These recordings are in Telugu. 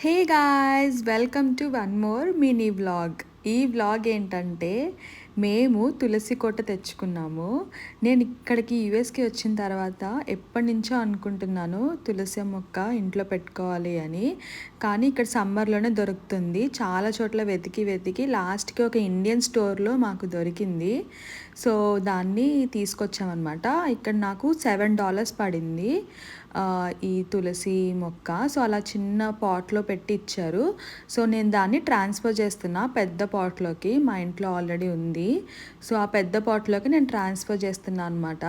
Hey guys, welcome to one more mini vlog. ఈ వ్లాగ్ ఏంటంటే మేము తులసి కోట తెచ్చుకున్నాము. నేను ఇక్కడికి యూఎస్కి వచ్చిన తర్వాత ఎప్పటి నుంచో అనుకుంటున్నాను తులసి మొక్క ఇంట్లో పెట్టుకోవాలి అని. కానీ ఇక్కడ సమ్మర్లోనే దొరుకుతుంది. చాలా చోట్ల వెతికి వెతికి లాస్ట్కి ఒక ఇండియన్ స్టోర్లో మాకు దొరికింది. సో దాన్ని తీసుకొచ్చామన్నమాట. ఇక్కడ నాకు $7 పడింది ఈ తులసి మొక్క. సో అలా చిన్న పాట్లో పెట్టి ఇచ్చారు. సో నేను దాన్ని ట్రాన్స్ఫర్ చేస్తున్నా పెద్ద పాట్లోకి. మా ఇంట్లో ఆల్రెడీ ఉంది. సో ఆ పెద్ద పాట్లోకి నేను ట్రాన్స్ఫర్ చేస్తున్నా అనమాట.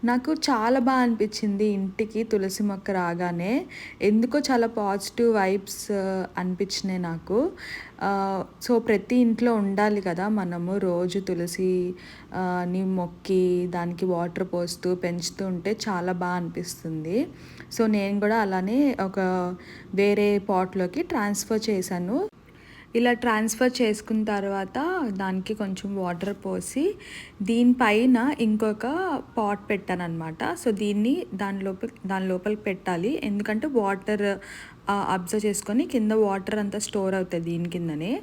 నాకు చాలా బాగా అనిపించింది ఇంటికి తులసి మొక్క రాగానే. ఎందుకో చాలా పాజిటివ్ వైబ్స్ అనిపించినాయి నాకు. సో ప్రతి ఇంట్లో ఉండాలి కదా, మనము రోజు తులసి ని మొక్కి దానికి వాటర్ పోస్తూ పెంచుతూ ఉంటే చాలా బాగా అనిపిస్తుంది. సో నేను కూడా అలానే ఒక వేరే పాట్లోకి ట్రాన్స్ఫర్ చేశాను. ఇలా ట్రాన్స్ఫర్ చేసుకున్న తర్వాత దానికి కొంచెం వాటర్ పోసి దీనిపైన ఇంకొక పాట్ పెట్టాను అనమాట. సో దీన్ని దాని లోపలికి పెట్టాలి, ఎందుకంటే వాటర్ అబ్జర్వ్ చేసుకొని కింద వాటర్ అంతా స్టోర్ అవుతుంది దీని కిందనే.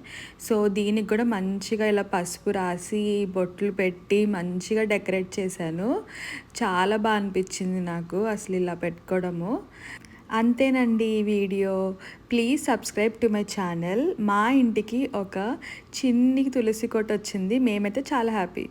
సో దీనికి కూడా మంచిగా ఇలా పసుపు రాసి బొట్లు పెట్టి మంచిగా డెకరేట్ చేశాను. చాలా బాగా అనిపించింది నాకు అసలు ఇలా పెట్టుకోవడము. అంతేనండి ఈ video. Please subscribe to my channel. మా ఇంటికి ఒక చిన్ని తులసి కోట వచ్చింది. మేమైతే చాలా హ్యాపీ.